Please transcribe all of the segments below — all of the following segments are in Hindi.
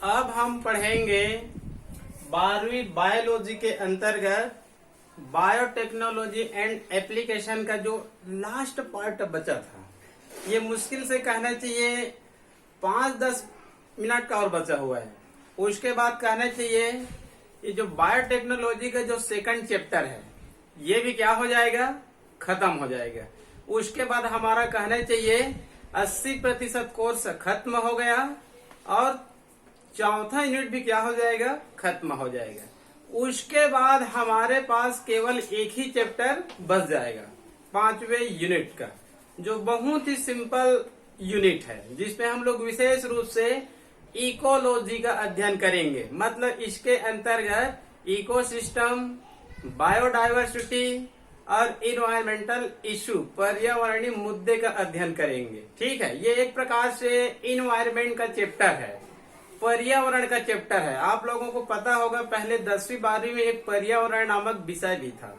अब हम पढ़ेंगे 12वीं बायोलॉजी के अंतर्गत बायोटेक्नोलॉजी एंड एप्लीकेशन का जो लास्ट पार्ट बचा था। ये मुश्किल से कहना चाहिए 5-10 मिनट का और बचा हुआ है। उसके बाद कहना चाहिए ये जो बायोटेक्नोलॉजी का जो सेकंड चैप्टर है ये भी क्या हो जाएगा, खत्म हो जाएगा। उसके बाद हमारा कहना चाहिए 80% कोर्स खत्म हो गया और चौथा यूनिट भी क्या हो जाएगा, खत्म हो जाएगा। उसके बाद हमारे पास केवल एक ही चैप्टर बच जाएगा 5वें यूनिट का, जो बहुत ही सिंपल यूनिट है, जिसमें हम लोग विशेष रूप से इकोलॉजी का अध्ययन करेंगे। मतलब इसके अंतर्गत इकोसिस्टम, बायोडायवर्सिटी और इन्वायरमेंटल इशू, पर्यावरणीय मुद्दे का अध्ययन करेंगे। ठीक है, ये एक प्रकार से इन्वायरमेंट का चैप्टर है, पर्यावरण का चैप्टर है। आप लोगों को पता होगा पहले 10वीं 12वीं में एक पर्यावरण नामक विषय भी था,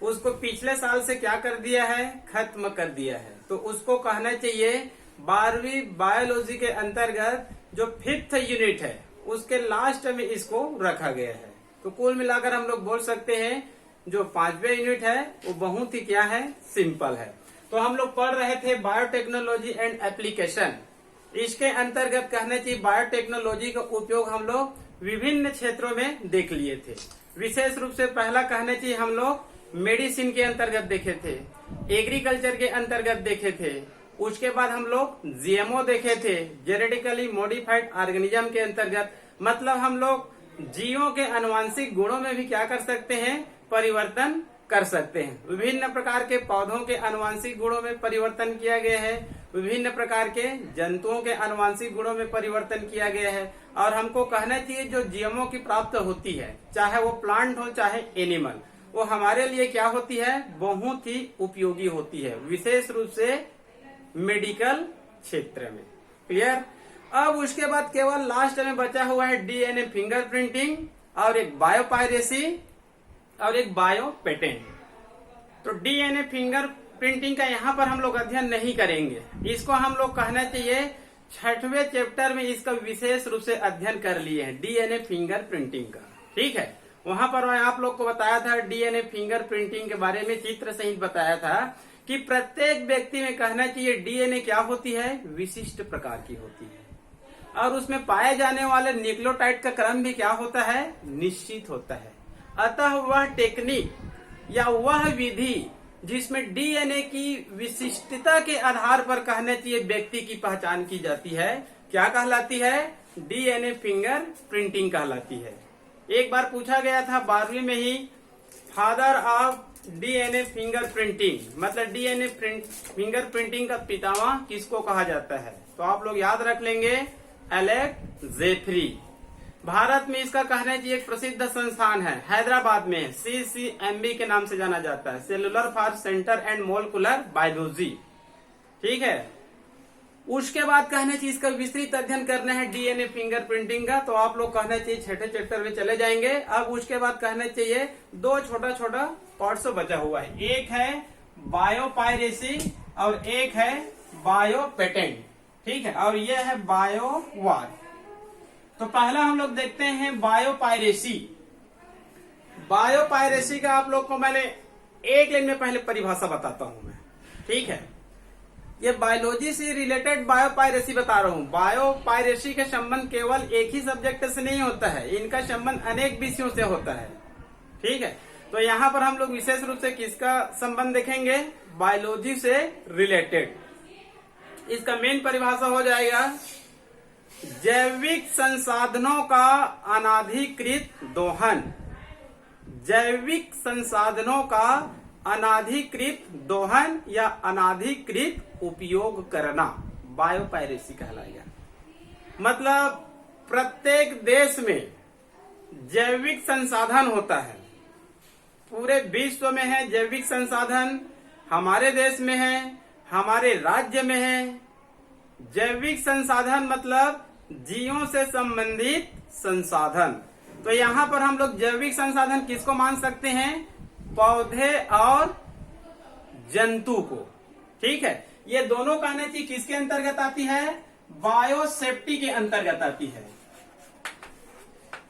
उसको पिछले साल से क्या कर दिया है, खत्म कर दिया है। तो उसको कहना चाहिए 12वीं बायोलॉजी के अंतर्गत जो 5th यूनिट है उसके लास्ट में इसको रखा गया है। तो कुल मिलाकर हम लोग बोल सकते हैं जो 5वें यूनिट है वो बहुत ही क्या है, सिंपल है। तो हम लोग पढ़ रहे थे बायोटेक्नोलॉजी एंड एप्लीकेशन। इसके अंतर्गत कहना चाहिए बायोटेक्नोलॉजी का उपयोग हम लोग विभिन्न क्षेत्रों में देख लिए थे। विशेष रूप से पहला कहना चाहिए हम लोग मेडिसिन के अंतर्गत देखे थे, एग्रीकल्चर के अंतर्गत देखे थे। उसके बाद हम लोग जीएमओ देखे थे, जेनेटिकली मॉडिफाइड ऑर्गेनिज्म के अंतर्गत। मतलब हम लोग जीवों के आनुवंशिक गुणों में भी क्या कर सकते हैं, परिवर्तन कर सकते हैं। विभिन्न प्रकार के पौधों के आनुवंशिक गुणों में परिवर्तन किया गया है, विभिन्न प्रकार के जंतुओं के आनुवंशिक गुणों में परिवर्तन किया गया है। और हमको कहना चाहिए जो जीएमओ की प्राप्त होती है, चाहे वो प्लांट हो चाहे एनिमल, वो हमारे लिए क्या होती है, बहुत ही उपयोगी होती है, विशेष रूप से मेडिकल क्षेत्र में। क्लियर। अब उसके बाद केवल लास्ट में बचा हुआ है डीएनए फिंगरप्रिंटिंग और एक बायोपायरेसी और एक बायो पेटेंट। तो डीएनए फिंगर प्रिंटिंग का यहाँ पर हम लोग अध्ययन नहीं करेंगे, इसको हम लोग कहना चाहिए 6वें चैप्टर में इसका विशेष रूप से अध्ययन कर लिए हैं, डीएनए फिंगर प्रिंटिंग का। ठीक है, वहां पर मैं आप लोग को बताया था डीएनए फिंगर प्रिंटिंग के बारे में, चित्र सहित बताया था कि प्रत्येक व्यक्ति में कहना चाहिए डीएनए क्या होती है, विशिष्ट प्रकार की होती है और उसमें पाए जाने वाले न्यूक्लियोटाइड का क्रम भी क्या होता है, निश्चित होता है। अतः वह टेक्निक या वह विधि जिसमें डीएनए की विशिष्टता के आधार पर कहना चाहिए व्यक्ति की पहचान की जाती है, क्या कहलाती है, डीएनए फिंगर प्रिंटिंग कहलाती है। एक बार पूछा गया था 12वीं में ही, father of DNA fingerprinting, मतलब डीएनए फिंगर प्रिंटिंग का पितामह किसको कहा जाता है। तो आप लोग याद रख लेंगे, एलेक्स जेफरी। भारत में इसका कहना चाहिए एक प्रसिद्ध संस्थान है, हैदराबाद में CCMB के नाम से जाना जाता है, cellular for centre and molecular biology. ठीक है, उसके बाद कहना चाहिए इसका विस्तृत अध्ययन करना है डीएनए फिंगर प्रिंटिंग का। तो आप लोग कहना चाहिए 6ठे चैप्टर में चले जाएंगे। अब उसके बाद कहना चाहिए 2 छोटा छोटा पार्ट्स बचा हुआ है, एक है बायोपायरेसी और एक है बायो पेटेंट। ठीक है, और ये है बायोवार। तो पहला हम लोग देखते हैं बायोपायरेसी। बायोपायरेसी का आप लोग को मैंने एक लाइन में पहले परिभाषा बताता हूं मैं। ठीक है, ये बायोलॉजी से रिलेटेड बायोपायरेसी बता रहा हूं। बायोपायरेसी का संबंध केवल एक ही सब्जेक्ट से नहीं होता है, इनका संबंध अनेक विषयों से होता है। ठीक है, तो यहाँ पर हम लोग विशेष रूप से किसका संबंध देखेंगे, बायोलॉजी से रिलेटेड। इसका मेन परिभाषा हो जाएगा जैविक संसाधनों का अनाधिकृत दोहन, जैविक संसाधनों का अनाधिकृत दोहन या अनाधिकृत उपयोग करना बायोपायरेसी कहलाएगा। मतलब प्रत्येक देश में जैविक संसाधन होता है, पूरे विश्व में है जैविक संसाधन, हमारे देश में है, हमारे राज्य में है। जैविक संसाधन मतलब जीवों से संबंधित संसाधन। तो यहाँ पर हम लोग जैविक संसाधन किसको मान सकते हैं, पौधे और जंतु को। ठीक है, ये दोनों कहना चाहिए किसके अंतर्गत आती है, बायोसेफ्टी के अंतर्गत आती है।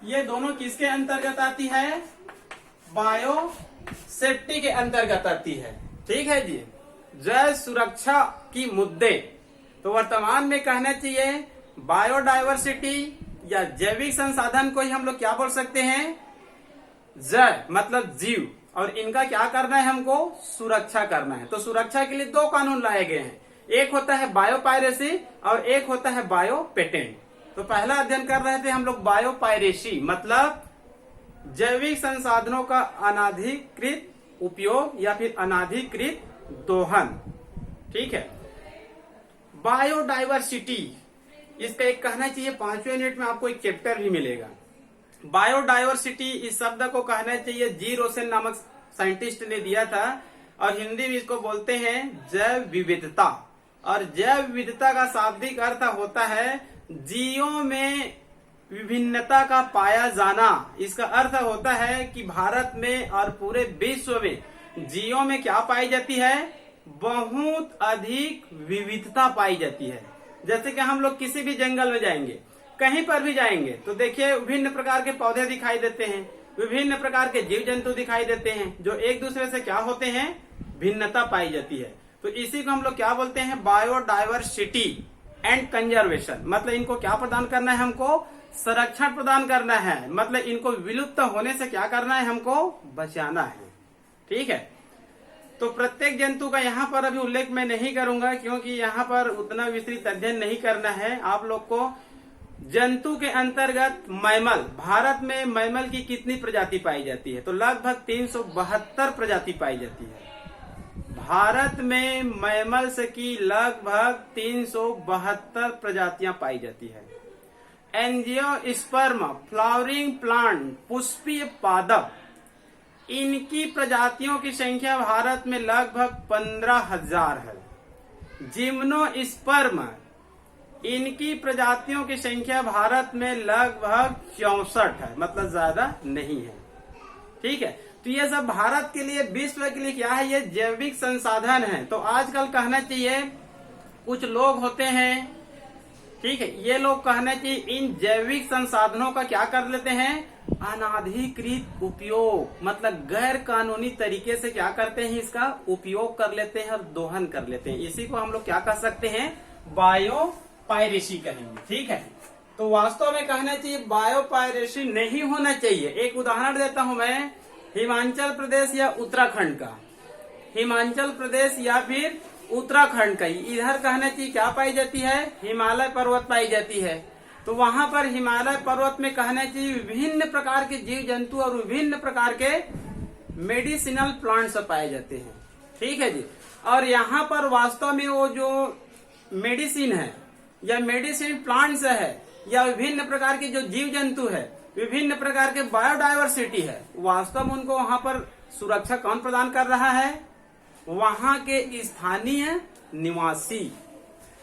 ये दोनों किसके अंतर्गत आती है? बायो सेफ्टी के अंतर्गत आती है। ठीक है जी। जैव सुरक्षा की मुद्दे, तो वर्तमान में कहना चाहिए बायोडायवर्सिटी या जैविक संसाधन को ही हम लोग क्या बोल सकते हैं? जैव मतलब जीव, और इनका क्या करना है? हमको सुरक्षा करना है। तो सुरक्षा के लिए दो कानून लाए गए हैं, एक होता है बायोपायरेसी और एक होता है बायो पेटेंट। तो पहला अध्ययन कर रहे थे हम लोग बायोपायरेसी, मतलब जैविक संसाधनों का अनाधिकृत उपयोग या फिर अनाधिकृत दोहन। ठीक है। बायोडायवर्सिटी, इसका एक कहना चाहिए 5वें यूनिट में आपको एक चैप्टर भी मिलेगा। बायोडायवर्सिटी इस शब्द को कहना चाहिए जी रोसेन नामक साइंटिस्ट ने दिया था, और हिंदी में इसको बोलते हैं जैव विविधता। और जैव विविधता का शाब्दिक अर्थ होता है जीवों में विभिन्नता का पाया जाना। इसका अर्थ होता है कि भारत में और पूरे विश्व में जीवों में क्या पाई जाती है? बहुत अधिक विविधता पाई जाती है। जैसे कि हम लोग किसी भी जंगल में जाएंगे, कहीं पर भी जाएंगे, तो देखिए विभिन्न प्रकार के पौधे दिखाई देते हैं, विभिन्न प्रकार के जीव जंतु दिखाई देते हैं, जो एक दूसरे से क्या होते हैं? भिन्नता पाई जाती है। तो इसी को हम लोग क्या बोलते हैं? Biodiversity and conservation. मतलब इनको क्या प्रदान करना है? हमको संरक्षण प्रदान करना है। मतलब इनको विलुप्त होने से क्या करना है? हमको बचाना है। ठीक है। तो प्रत्येक जंतु का यहाँ पर अभी उल्लेख मैं नहीं करूंगा, क्योंकि यहाँ पर उतना विस्तृत अध्ययन नहीं करना है। आप लोग को जंतु के अंतर्गत मैमल, भारत में मैमल की कितनी प्रजाति पाई जाती है? तो लगभग 372 प्रजाति पाई जाती है। भारत में मैमल्स की लगभग 372 प्रजातियां पाई जाती है। एंजियोस्पर्म, फ्लावरिंग प्लांट, पुष्पीय पादप, इनकी प्रजातियों की संख्या भारत में लगभग 15,000 है। जिम्नोस्पर्म, इनकी प्रजातियों की संख्या भारत में लगभग 64 है, मतलब ज्यादा नहीं है। ठीक है। तो ये सब भारत के लिए, विश्व के लिए क्या है? ये जैविक संसाधन है। तो आजकल कहना चाहिए कुछ लोग होते हैं, ठीक है, ये लोग कहना चाहिए इन जैविक संसाधनों का क्या कर लेते हैं? अनाधिकृत उपयोग, मतलब गैर कानूनी तरीके से क्या करते हैं? इसका उपयोग कर लेते हैं और दोहन कर लेते हैं। इसी को हम लोग क्या कर सकते हैं? बायोपायरेसी कहेंगे। ठीक है। तो वास्तव में कहना चाहिए बायोपायरेसी नहीं होना चाहिए। एक उदाहरण देता हूं मैं, हिमाचल प्रदेश या उत्तराखंड का, हिमाचल प्रदेश या फिर उत्तराखंड का, इधर कहना चाहिए क्या पाई जाती है? हिमालय पर्वत पाई जाती है। तो वहां पर हिमालय पर्वत में कहना चाहिए विभिन्न प्रकार के जीव जंतु और विभिन्न प्रकार के मेडिसिनल प्लांट्स पाए जाते हैं। ठीक है जी। और यहाँ पर वास्तव में वो जो मेडिसिन है या मेडिसिन प्लांट्स है या विभिन्न प्रकार के जो जीव जंतु है, विभिन्न प्रकार के बायोडायवर्सिटी है, वास्तव में उनको वहां पर सुरक्षा कौन प्रदान कर रहा है? वहां के स्थानीय निवासी।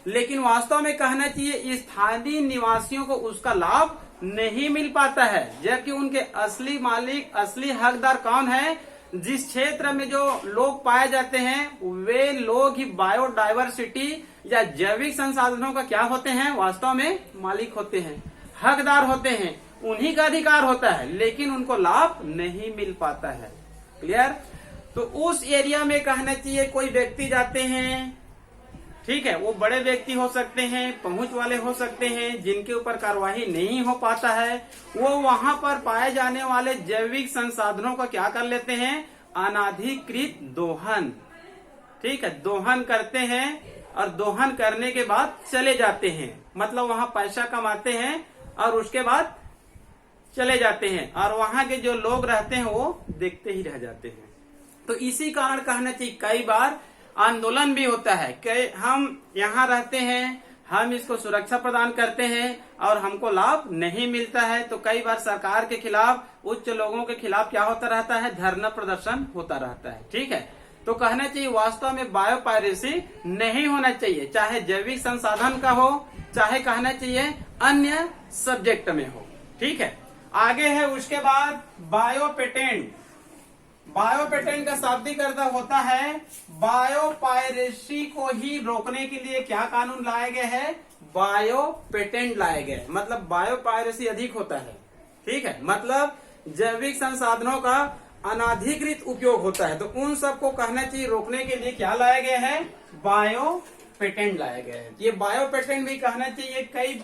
लेकिन वास्तव में कहना चाहिए स्थानीय निवासियों को उसका लाभ नहीं मिल पाता है, जबकि उनके असली मालिक, असली हकदार कौन है? जिस क्षेत्र में जो लोग पाए जाते हैं वे लोग ही बायोडायवर्सिटी या जैविक संसाधनों का क्या होते हैं? वास्तव में मालिक होते हैं, हकदार होते हैं, उन्हीं का अधिकार होता है, लेकिन उनको लाभ नहीं मिल पाता है। क्लियर? तो उस एरिया में कहना चाहिए कोई व्यक्ति जाते हैं, ठीक है, वो बड़े व्यक्ति हो सकते हैं, पहुंच वाले हो सकते हैं, जिनके ऊपर कार्यवाही नहीं हो पाता है, वो वहां पर पाए जाने वाले जैविक संसाधनों का क्या कर लेते हैं? अनाधिकृत दोहन। ठीक है, दोहन करते हैं और दोहन करने के बाद चले जाते हैं, मतलब वहां पैसा कमाते हैं और उसके बाद चले जाते हैं, और वहां के जो लोग रहते हैं वो देखते ही रह जाते हैं। तो इसी कारण कहना चाहिए कई बार आंदोलन भी होता है कि हम यहाँ रहते हैं, हम इसको सुरक्षा प्रदान करते हैं और हमको लाभ नहीं मिलता है, तो कई बार सरकार के खिलाफ, उच्च लोगों के खिलाफ क्या होता रहता है? धरना प्रदर्शन होता रहता है। ठीक है। तो कहना चाहिए वास्तव में बायोपायरेसी नहीं होना चाहिए, चाहे जैविक संसाधन का हो, चाहे कहना चाहिए अन्य सब्जेक्ट में हो। ठीक है। आगे है उसके बाद बायोपेटेंट। बायोपेटेंट का शाब्दिक अर्थ होता है बायोपायरेसी को ही रोकने के लिए क्या कानून लाए गए हैं? बायोपेटेंट लाए गए, मतलब बायोपायरेसी अधिक होता है। ठीक है, मतलब जैविक संसाधनों का अनाधिकृत उपयोग होता है। तो उन सबको कहना चाहिए रोकने के लिए क्या लाया गया है, बायो पेटेंट लाया गया है। ये बायो पेटेंट भी कहना चाहिए कई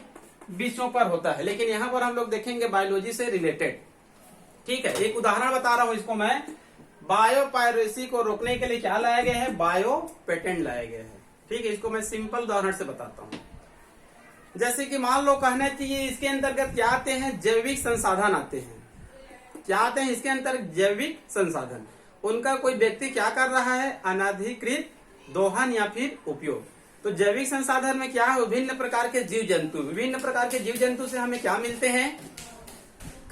विषयों पर होता है, लेकिन यहाँ पर हम लोग देखेंगे बायोलॉजी से रिलेटेड। ठीक है, एक उदाहरण बता रहा हूं इसको मैं, बायो पायरेसी को रोकने के लिए क्या लाया गया है, बायो पेटेंट लाया गया है। ठीक है, इसको मैं सिंपल उदाहरण से बताता हूं। जैसे कि मान लो कहना चाहिए इसके अंतर्गत क्या आते हैं, जैविक संसाधन आते हैं। क्या आते हैं इसके अंतर्गत, जैविक संसाधन। उनका कोई व्यक्ति क्या कर रहा है, अनाधिकृत दोहन या फिर उपयोग। तो जैविक संसाधन में क्या है, विभिन्न प्रकार के जीव जंतु। विभिन्न प्रकार के जीव जंतु से हमें क्या मिलते हैं,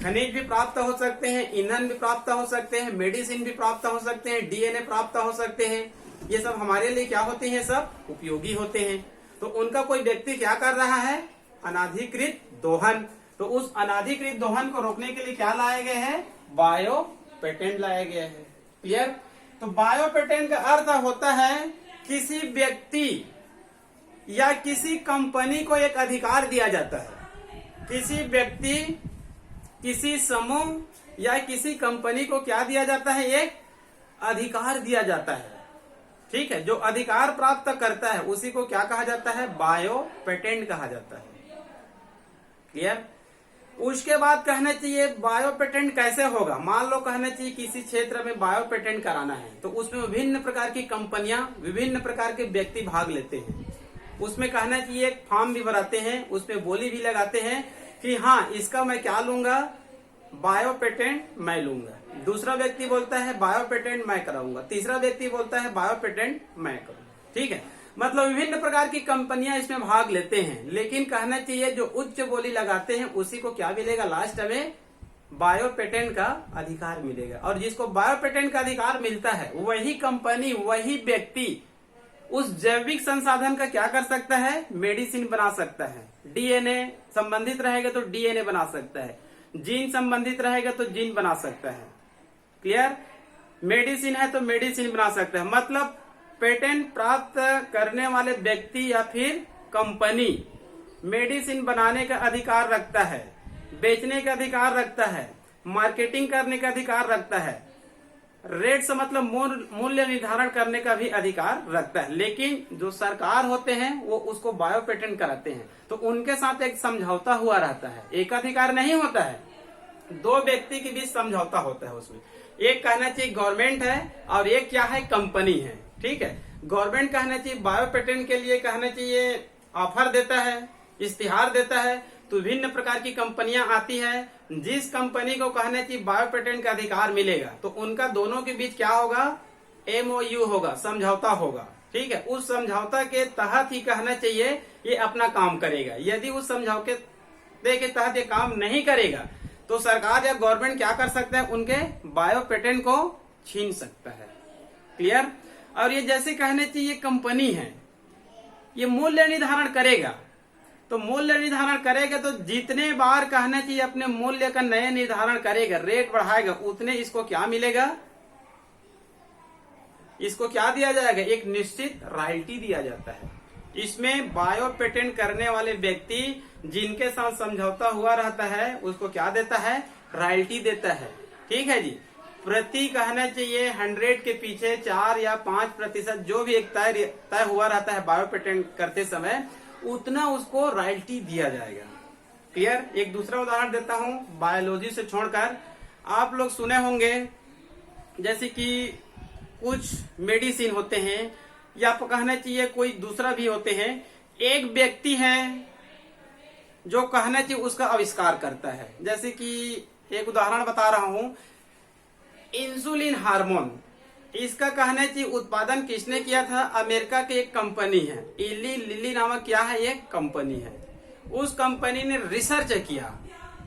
खनिज भी प्राप्त हो सकते हैं, ईंधन भी प्राप्त हो सकते हैं, मेडिसिन भी प्राप्त हो सकते हैं, डीएनए प्राप्त हो सकते हैं। ये सब हमारे लिए क्या होते हैं, सब उपयोगी होते हैं। तो उनका कोई व्यक्ति क्या कर रहा है, अनाधिकृत दोहन। तो उस अनाधिकृत दोहन को रोकने के लिए क्या लाया गया है, बायो पेटेंट लाया गया है। क्लियर। तो बायो पेटेंट का अर्थ होता है किसी व्यक्ति या किसी कंपनी को एक अधिकार दिया जाता है। किसी व्यक्ति, किसी समूह या किसी कंपनी को क्या दिया जाता है, एक अधिकार दिया जाता है। ठीक है, जो अधिकार प्राप्त करता है उसी को क्या कहा जाता है, बायो पेटेंट कहा जाता है। क्लियर। उसके बाद कहना चाहिए बायो पेटेंट कैसे होगा। मान लो कहना चाहिए किसी क्षेत्र में बायो पेटेंट कराना है, तो उसमें विभिन्न प्रकार की कंपनियां, विभिन्न प्रकार के व्यक्ति भाग लेते हैं। उसमें कहना चाहिए एक फॉर्म भी भराते हैं, उसमें बोली भी लगाते हैं कि हाँ इसका मैं क्या लूंगा, बायो पेटेंट मैं लूंगा। दूसरा व्यक्ति बोलता है बायो पेटेंट मैं कराऊंगा, तीसरा व्यक्ति बोलता है बायो पेटेंट मैं करूंगा। ठीक है, मतलब विभिन्न प्रकार की कंपनियां इसमें भाग लेते हैं, लेकिन कहना चाहिए जो उच्च बोली लगाते हैं उसी को क्या मिलेगा, लास्ट में बायो पेटेंट का अधिकार मिलेगा। और जिसको बायो पेटेंट का अधिकार मिलता है वही कंपनी, वही व्यक्ति उस जैविक संसाधन का क्या कर सकता है, मेडिसिन बना सकता है। डीएनए संबंधित रहेगा तो डीएनए बना सकता है, जीन संबंधित रहेगा तो जीन बना सकता है। क्लियर। मेडिसिन है तो मेडिसिन बना सकता है। मतलब पेटेंट प्राप्त करने वाले व्यक्ति या फिर कंपनी मेडिसिन बनाने का अधिकार रखता है, बेचने का अधिकार रखता है, मार्केटिंग करने का अधिकार रखता है, रेट से मतलब मूल्य निर्धारण करने का भी अधिकार रखता है। लेकिन जो सरकार होते हैं वो उसको बायो पेटेंट कराते हैं, तो उनके साथ एक समझौता हुआ रहता है। एक अधिकार नहीं होता है, दो व्यक्ति के बीच समझौता होता है। उसमें एक कहना चाहिए गवर्नमेंट है और एक क्या है, कंपनी है। ठीक है, गवर्नमेंट कहना चाहिए बायो पेटेंट के लिए कहना चाहिए ऑफर देता है, इश्तिहार देता है, तो विभिन्न प्रकार की कंपनियां आती है। जिस कंपनी को कहना चाहिए बायो पेटेंट का अधिकार मिलेगा तो उनका दोनों के बीच क्या होगा, MOU होगा, समझौता होगा। ठीक है, उस समझौता के तहत ही कहना चाहिए ये अपना काम करेगा। यदि उस समझौते के तहत ये काम नहीं करेगा तो सरकार या गवर्नमेंट क्या कर सकता है, उनके बायो पेटेंट को छीन सकता है। क्लियर। और ये जैसे कहने चाहिए कंपनी है, ये मूल्य निर्धारण करेगा, तो मूल्य निर्धारण करेगा तो जितने बार कहना चाहिए अपने मूल्य का नया निर्धारण करेगा, रेट बढ़ाएगा, उतने इसको क्या मिलेगा, इसको क्या दिया जाएगा, एक निश्चित रॉयल्टी दिया जाता है। इसमें बायो पेटेंट करने वाले व्यक्ति जिनके साथ समझौता हुआ रहता है उसको क्या देता है, रॉयल्टी देता है। ठीक है जी, प्रति कहना चाहिए 100 के पीछे 4 या 5% जो भी एक तय हुआ रहता है बायो पेटेंट करते समय, उतना उसको रॉयल्टी दिया जाएगा। क्लियर। एक दूसरा उदाहरण देता हूं बायोलॉजी से छोड़कर। आप लोग सुने होंगे जैसे कि कुछ मेडिसिन होते हैं या कहना चाहिए कोई दूसरा भी होते हैं। एक व्यक्ति है जो कहना चाहिए उसका आविष्कार करता है। जैसे कि एक उदाहरण बता रहा हूं, इंसुलिन हार्मोन, इसका कहना चाहिए उत्पादन किसने किया था, अमेरिका की एक कंपनी है, इली लिली नामक क्या है, एक कंपनी है। उस कंपनी ने रिसर्च किया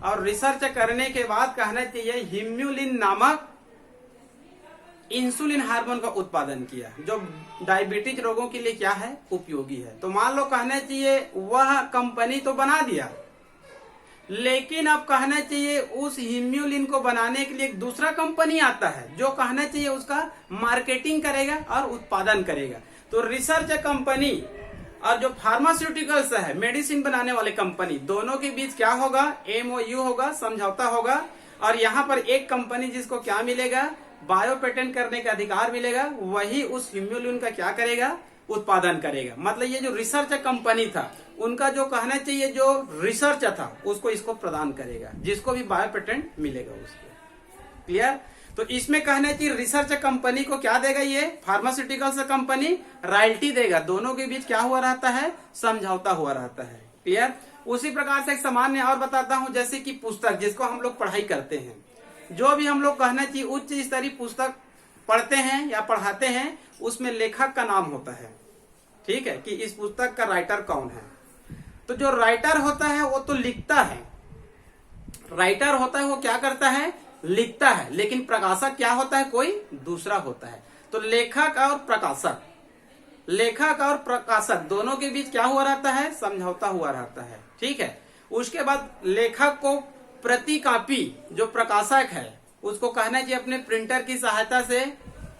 और रिसर्च करने के बाद कहना चाहिए हिम्यूलिन नामक इंसुलिन हार्मोन का उत्पादन किया, जो डायबिटीज रोगों के लिए क्या है, उपयोगी है। तो मान लो कहना चाहिए वह कंपनी तो बना दिया, लेकिन अब कहना चाहिए उस हिम्यूलिन को बनाने के लिए एक दूसरा कंपनी आता है जो कहना चाहिए उसका मार्केटिंग करेगा और उत्पादन करेगा। तो रिसर्च कंपनी और जो फार्मास्यूटिकल्स है, मेडिसिन बनाने वाले कंपनी, दोनों के बीच क्या होगा, MOU होगा, समझौता होगा। और यहाँ पर एक कंपनी जिसको क्या मिलेगा, बायो पेटेंट करने का अधिकार मिलेगा, वही उस ह्यूमुलिन का क्या करेगा, उत्पादन करेगा। मतलब ये जो रिसर्च कंपनी था, उनका जो कहना चाहिए जो रिसर्च था उसको इसको प्रदान करेगा, जिसको भी बायो पेटेंट मिलेगा उसको। क्लियर? तो इसमें कहना चाहिए रिसर्च कंपनी को क्या देगा, ये फार्मास्यूटिकल्स कंपनी रॉयल्टी देगा। दोनों के बीच क्या हुआ रहता है, समझौता हुआ रहता है। क्लियर? उसी प्रकार से एक सामान्य और बताता हूं, जैसे कि पुस्तक जिसको हम लोग पढ़ाई करते हैं, जो भी हम लोग कहना चाहिए उच्च स्तरीय पुस्तक पढ़ते हैं या पढ़ाते हैं, उसमें लेखक का नाम होता है। ठीक है, कि इस पुस्तक का राइटर कौन है। तो जो राइटर होता है वो तो लिखता है, राइटर होता है वो क्या करता है, लिखता है। लेकिन प्रकाशक क्या होता है, कोई दूसरा होता है। तो लेखक और प्रकाशक, लेखक और प्रकाशक दोनों के बीच क्या हुआ रहता है, समझौता हुआ रहता है। ठीक है, उसके बाद लेखक को प्रति कॉपी, जो प्रकाशक है उसको कहना चाहिए अपने प्रिंटर की सहायता से,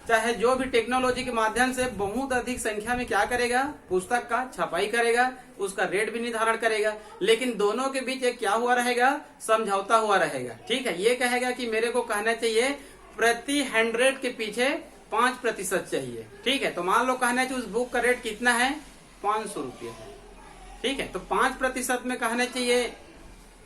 चाहे जो भी टेक्नोलॉजी के माध्यम से बहुत अधिक संख्या में क्या करेगा, पुस्तक का छपाई करेगा, उसका रेट भी निर्धारण करेगा। लेकिन दोनों के बीच एक क्या हुआ रहेगा, समझौता हुआ रहेगा। ठीक है, ये कहेगा कि मेरे को कहना चाहिए प्रति 100 के पीछे 5% चाहिए। ठीक है, तो मान लो कहना चाहिए उस बुक का रेट कितना है, 500 रुपये है। ठीक है, तो 5% में कहना चाहिए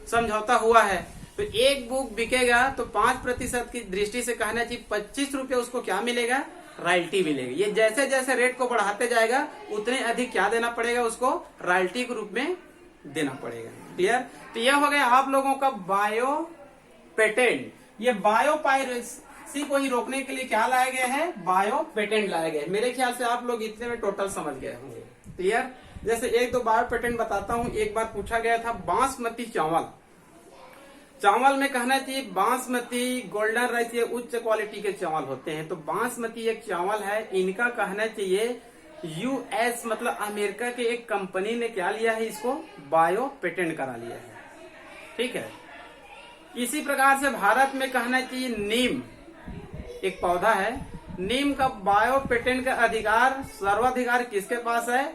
समझौता हुआ है। तो एक बुक बिकेगा तो 5% की दृष्टि से कहना चाहिए 25 रुपये उसको क्या मिलेगा, रॉयल्टी मिलेगी। ये जैसे जैसे रेट को बढ़ाते जाएगा उतने अधिक क्या देना पड़ेगा, उसको रॉयल्टी के रूप में देना पड़ेगा। क्लियर? तो यह हो गया आप लोगों का बायो पेटेंट। ये बायो पायरेसी को ही रोकने के लिए क्या लाया गया है, बायो पेटेंट लाया गया है। मेरे ख्याल से आप लोग इतने में टोटल समझ गए होंगे। क्लियर? जैसे एक दो बायो पेटेंट बताता हूँ। एक बार पूछा गया था बासमती चावल, चावल में कहना चाहिए बासमती, गोल्डन राइस, ये उच्च क्वालिटी के चावल होते हैं। तो बासमती एक चावल है, इनका कहना चाहिए US मतलब अमेरिका के एक कंपनी ने क्या लिया है, इसको बायो पेटेंट करा लिया है। ठीक है, इसी प्रकार से भारत में कहना चाहिए नीम एक पौधा है, नीम का बायो पेटेंट का अधिकार, सर्वाधिकार किसके पास है,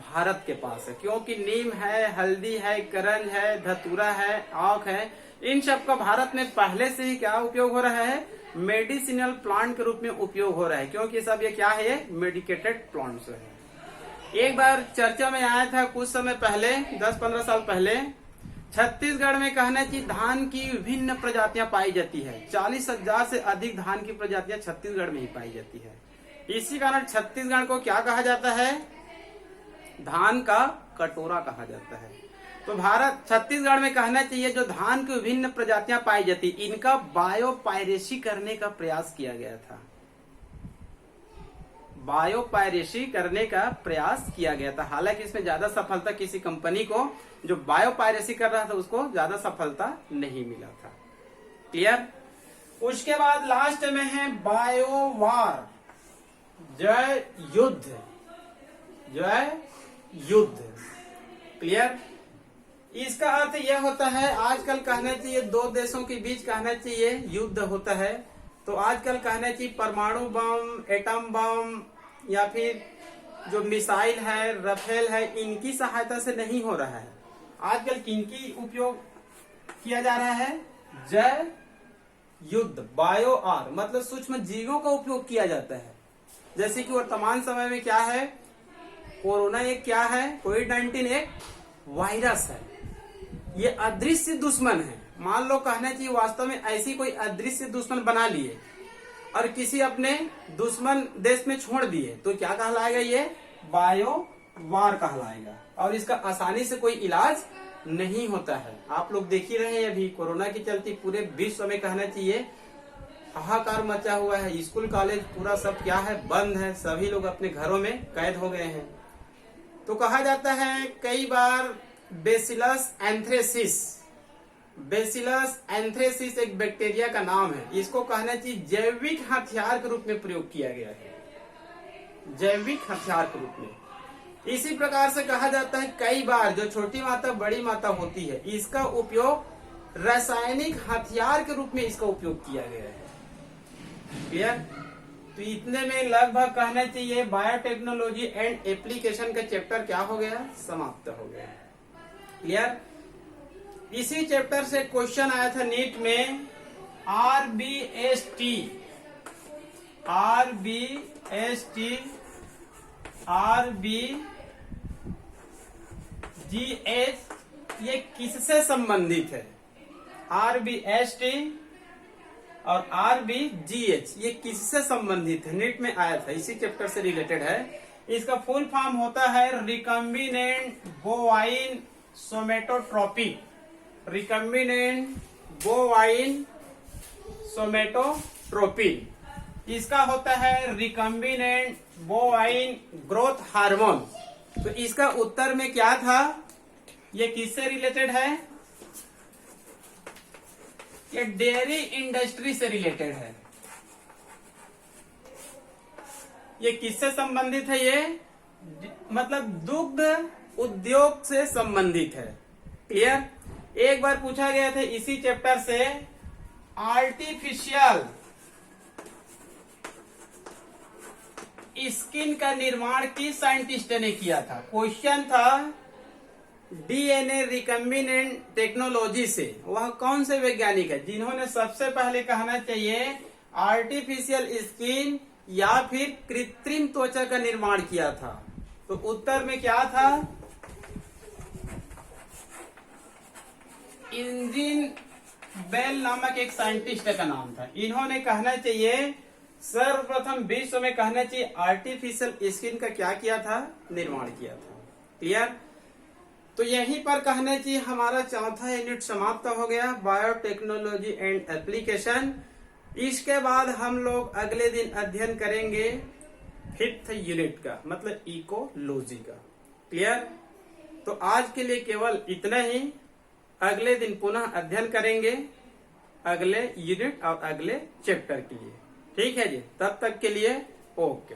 भारत के पास है। क्योंकि नीम है, हल्दी है, करंज है, धतूरा है, आक है, इन सब का भारत में पहले से ही क्या उपयोग हो रहा है, मेडिसिनल प्लांट के रूप में उपयोग हो रहा है। क्योंकि सब ये क्या है, मेडिकेटेड प्लांट्स है। एक बार चर्चा में आया था कुछ समय पहले, 10-15 साल पहले, छत्तीसगढ़ में कहना चाहिए धान की विभिन्न प्रजातियां पाई जाती है। 40,000 से अधिक धान की प्रजातियां छत्तीसगढ़ में ही पाई जाती है। इसी कारण छत्तीसगढ़ को क्या कहा जाता है, धान का कटोरा कहा जाता है। तो भारत छत्तीसगढ़ में कहना चाहिए जो धान की विभिन्न प्रजातियां पाई जाती, इनका बायो पायरेसी करने का प्रयास किया गया था। बायो पायरेसी करने का प्रयास किया गया था। हालांकि इसमें ज्यादा सफलता किसी कंपनी को जो बायो पायरेसी कर रहा था उसको ज्यादा सफलता नहीं मिला था। क्लियर? उसके बाद लास्ट में है बायो वार, जय युद्ध, जय युद्ध। क्लियर? इसका अर्थ यह होता है आजकल कहना चाहिए दो देशों के बीच कहना चाहिए युद्ध होता है। तो आजकल कहना चाहिए परमाणु बम, एटम बम या फिर जो मिसाइल है, राफेल है, इनकी सहायता से नहीं हो रहा है। आजकल किनकी उपयोग किया जा रहा है, जय युद्ध, बायो आर मतलब सूक्ष्म जीवों का उपयोग किया जाता है। जैसे कि वर्तमान समय में क्या है, कोरोना एक क्या है, कोविड-19 एक वायरस है। ये अदृश्य दुश्मन है। मान लो कहना चाहिए वास्तव में ऐसी कोई अदृश्य दुश्मन बना लिए और किसी अपने दुश्मन देश में छोड़ दिए तो क्या कहलाएगा, ये बायो वार कहलाएगा। और इसका आसानी से कोई इलाज नहीं होता है। आप लोग देख ही रहे हैं अभी कोरोना के चलते पूरे विश्व में कहना चाहिए हाहाकार मचा हुआ है। स्कूल कॉलेज पूरा सब क्या है, बंद है। सभी लोग अपने घरों में कैद हो गए हैं। तो कहा जाता है कई बार बेसिलस एंथ्रेसिस, बेसिलस एंथ्रेसिस एक बैक्टीरिया का नाम है। इसको कहना चाहिए जैविक हथियार के रूप में प्रयोग किया गया है, जैविक हथियार के रूप में। इसी प्रकार से कहा जाता है कई बार जो छोटी मात्रा बड़ी मात्रा होती है इसका उपयोग रासायनिक हथियार के रूप में इसका उपयोग किया गया है। क्लियर? तो इतने में लगभग कहना चाहिए बायोटेक्नोलॉजी एंड एप्लीकेशन का चैप्टर क्या हो गया, समाप्त हो गया। क्लियर। इसी चैप्टर से क्वेश्चन आया था नीट में, आरबीएसटी आरबीजीएच ये किससे संबंधित है? आरबीएसटी और आरबीजीएच ये किससे संबंधित है? नीट में आया था, इसी चैप्टर से रिलेटेड है। इसका फुल फॉर्म होता है रिकम्बिनेंट बोवाइन सोमेटोट्रोपी। रिकम्बिनेंट बोवाइन सोमेटोट्रोपी, इसका होता है रिकम्बिनेंट बोवाइन ग्रोथ हार्मोन। तो इसका उत्तर में क्या था? ये किससे रिलेटेड है? ये डेयरी इंडस्ट्री से रिलेटेड है। ये किससे संबंधित है? ये मतलब दुग्ध उद्योग से संबंधित है। क्लियर। एक बार पूछा गया था इसी चैप्टर से, आर्टिफिशियल स्किन का निर्माण किस साइंटिस्ट ने किया था? क्वेश्चन था डीएनए रिकम्बिनेंट टेक्नोलॉजी से। वह कौन से वैज्ञानिक है जिन्होंने सबसे पहले कहना चाहिए आर्टिफिशियल स्किन या फिर कृत्रिम त्वचा का निर्माण किया था? तो उत्तर में क्या था? इंजिन बेल नामक एक साइंटिस्ट का नाम था। इन्होंने कहना चाहिए सर्वप्रथम विश्व में कहना चाहिए आर्टिफिशियल स्किन का क्या किया था? निर्माण किया था। क्लियर। तो यहीं पर कहना चाहिए हमारा चौथा यूनिट समाप्त हो गया, बायोटेक्नोलॉजी एंड एप्लीकेशन। इसके बाद हम लोग अगले दिन अध्ययन करेंगे 5th यूनिट का, मतलब इकोलॉजी का। क्लियर। तो आज के लिए केवल इतना ही। अगले दिन पुनः अध्ययन करेंगे अगले यूनिट और अगले चैप्टर के लिए। ठीक है जी, तब तक के लिए ओके।